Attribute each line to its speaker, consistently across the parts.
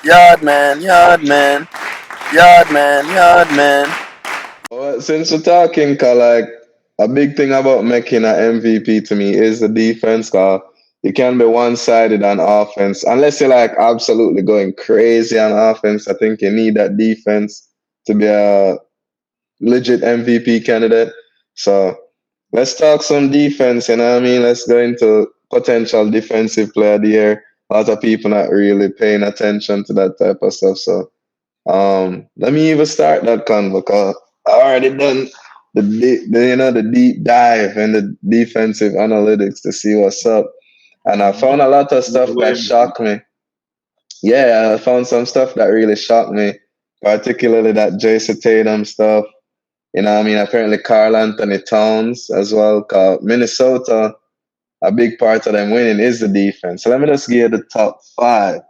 Speaker 1: Yard man, yard man, yard man, yard man.
Speaker 2: Well, since we're talking, like a big thing about making an MVP to me is the defense. Cause you can be one-sided on offense unless you're like absolutely going crazy on offense. I think you need that defense to be a legit MVP candidate. So let's talk some defense. You know what I mean? Let's go into potential defensive player of the year. A lot of people not really paying attention to that type of stuff. So let me even start that con because I already done the deep dive and the defensive analytics to see what's up, and I found a lot of stuff that shocked me. Yeah, I found some stuff that really shocked me, particularly that Jason Tatum stuff. You know, what I mean, apparently Carl Anthony Towns as well. 'Cause Minnesota, a big part of them winning is the defense. So let me just give you the top five.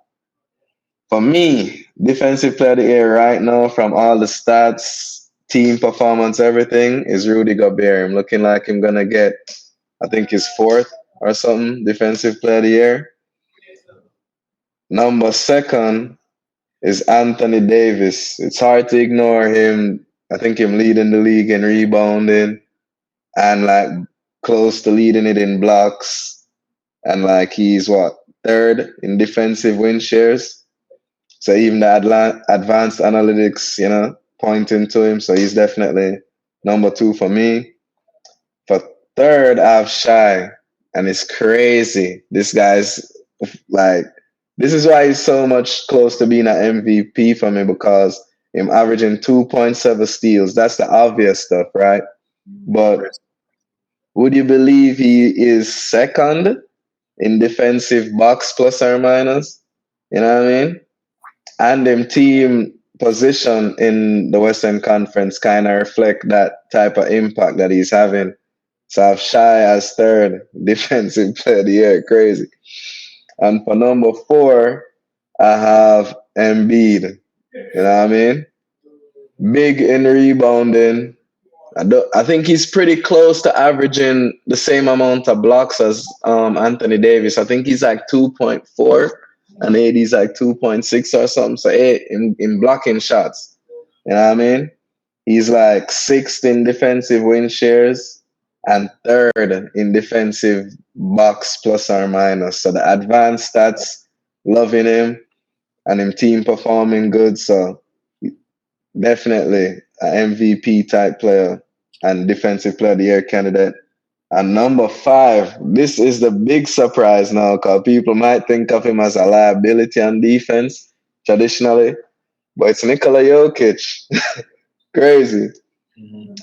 Speaker 2: For me, defensive player of the year right now from all the stats, team performance, everything is Rudy Gobert. I'm looking like I'm gonna get, I think his fourth or something, defensive player of the year. Number second is Anthony Davis. It's hard to ignore him. I think him leading the league in rebounding and like close to leading it in blocks. And like he's what, third in defensive win shares. So even the advanced analytics, pointing to him. So he's definitely number two for me. For third, I have Shy, and it's crazy. This guy's like, this is why he's so much close to being an MVP for me because him averaging 2.7 steals. That's the obvious stuff, right? But would you believe he is second in defensive box plus or minus? You know what I mean? And them team position in the Western Conference kind of reflect that type of impact that he's having. So I've Shy as third defensive player of the year, crazy. And for number four, I have Embiid. You know what I mean? Big in rebounding. I think he's pretty close to averaging the same amount of blocks as Anthony Davis. I think he's like 2.4 and AD's like 2.6 or something. So in blocking shots, you know what I mean? He's like sixth in defensive win shares and third in defensive box plus or minus. So the advanced stats, loving him and him team performing good. So definitely an MVP type player and defensive player of the year candidate. And number five, this is the big surprise now because people might think of him as a liability on defense traditionally, but it's Nikola Jokic. Crazy.
Speaker 3: Mhm.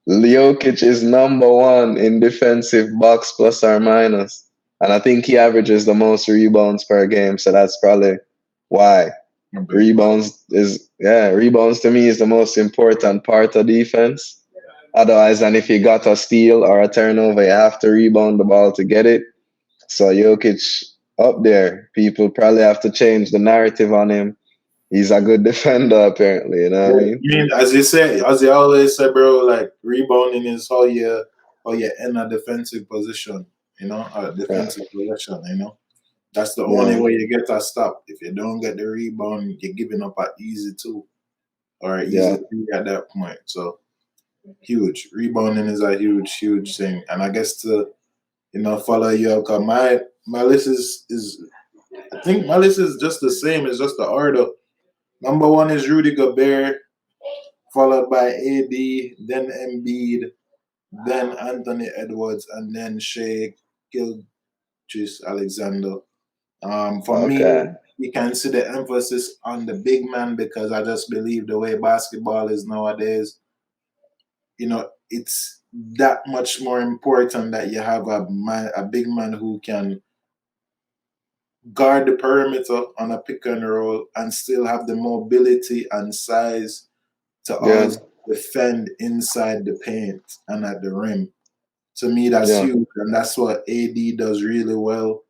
Speaker 2: Jokic is number one in defensive box plus or minus. And I think he averages the most rebounds per game. So that's probably why. Rebounds to me is the most important part of defense. Otherwise, and if you got a steal or a turnover, you have to rebound the ball to get it. So Jokic up there. People probably have to change the narrative on him. He's a good defender, apparently. You know what I
Speaker 3: I
Speaker 2: mean?
Speaker 3: mean, as you say, as you always say, bro, like rebounding is how you in a defensive position, a
Speaker 2: Yeah,
Speaker 3: defensive possession, That's the only
Speaker 2: yeah,
Speaker 3: way you get a stop. If you don't get the rebound, you're giving up an easy two or an easy
Speaker 2: yeah,
Speaker 3: three at that point. So huge. Rebounding is a huge, huge thing. And I guess to, follow you up, 'cause my list is I think my list is just the same, it's just the order. Number one is Rudy Gobert, followed by AD, then Embiid, then Anthony Edwards, and then Shai-Gilgeous Alexander. For me,
Speaker 2: okay.
Speaker 3: you can see the emphasis on the big man because I just believe the way basketball is nowadays, it's that much more important that you have a big man who can guard the perimeter on a pick and roll and still have the mobility and size to
Speaker 2: Yeah,
Speaker 3: always defend inside the paint and at the rim. To me, that's
Speaker 2: yeah,
Speaker 3: huge, and that's what AD does really well.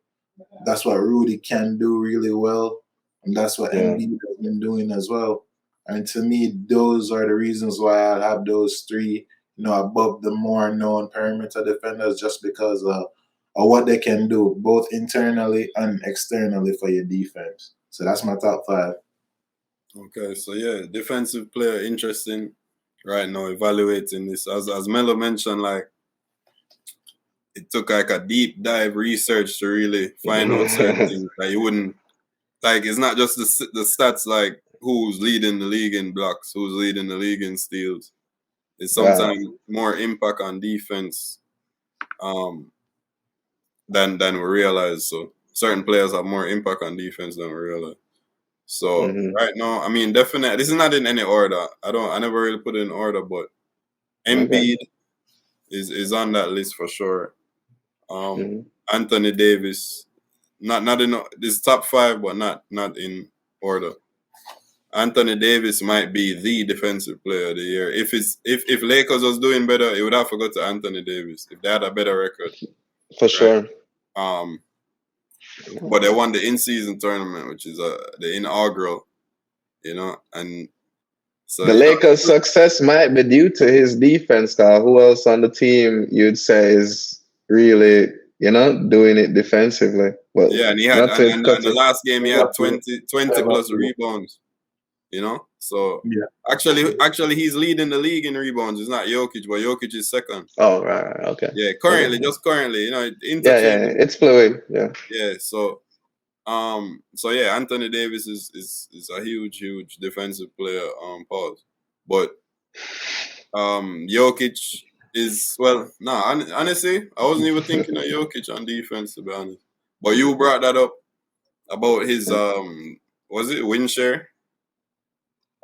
Speaker 3: That's what Rudy can do really well, and that's what
Speaker 2: yeah,
Speaker 3: Embiid has been doing as well. And to me, those are the reasons why I have those three, above the more known perimeter defenders, just because of what they can do, both internally and externally for your defense. So that's my top five.
Speaker 4: Okay, so yeah, defensive player, interesting right now, evaluating this. As Mello mentioned, like, it took like a deep dive research to really find out certain things that you wouldn't, like, it's not just the stats, like who's leading the league in blocks, who's leading the league in steals. It's
Speaker 2: Right.
Speaker 4: sometimes more impact on defense than we realize. So certain players have more impact on defense than we realize. So right now, I mean, definitely, this is not in any order. I never really put it in order, but Embiid is on that list for sure. Anthony Davis, not in this top 5, but not in order. Anthony Davis might be the defensive player of the year. If Lakers was doing better, it would have to go to Anthony Davis if they had a better record.
Speaker 2: For sure.
Speaker 4: But they won the in-season tournament, which is the inaugural, and so
Speaker 2: the Lakers' success might be due to his defense. Who else on the team you'd say is really, doing it defensively? Well,
Speaker 4: yeah, and he had, and the last game he had 20 plus rebounds. So
Speaker 3: yeah.
Speaker 4: Actually, he's leading the league in rebounds. It's not Jokic, but Jokic is second.
Speaker 2: Oh, right, okay.
Speaker 4: Yeah, currently,
Speaker 2: it's fluid.
Speaker 4: Yeah. So yeah, Anthony Davis is a huge defensive player. Pause, but Jokic is honestly, I wasn't even thinking of Jokic on defense, to be honest. But you brought that up about his was it win share?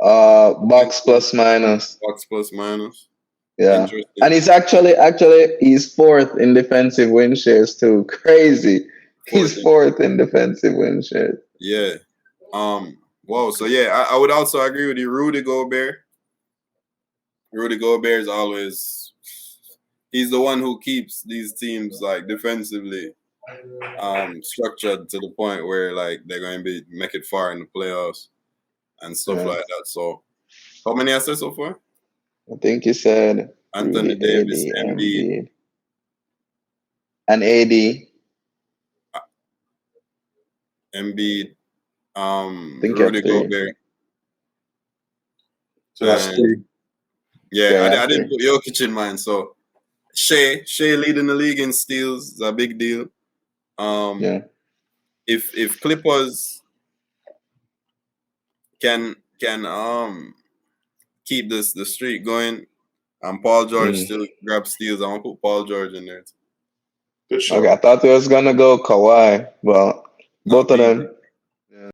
Speaker 2: Box plus minus.
Speaker 4: Box plus minus.
Speaker 2: Yeah, and he's actually he's 4th in defensive win shares too. Crazy. He's 4th in defensive win shares.
Speaker 4: Yeah. Wow. So yeah, I would also agree with you. Rudy Gobert. Rudy Gobert is always, he's the one who keeps these teams like defensively structured to the point where like they're going to make it far in the playoffs and stuff like that. So how many I said so far?
Speaker 2: I think you said
Speaker 4: Anthony Davis, Embiid,
Speaker 2: and AD.
Speaker 4: Embiid, Rudy Gobert.
Speaker 3: So that's 3.
Speaker 4: Yeah, I didn't put Jokic in mind. So Shai leading the league in steals is a big deal. If Clippers can keep the streak going, and Paul George still grabs steals, I'm gonna put Paul George in there.
Speaker 3: Good shot.
Speaker 2: Okay, I thought it was gonna go Kawhi, but both of them.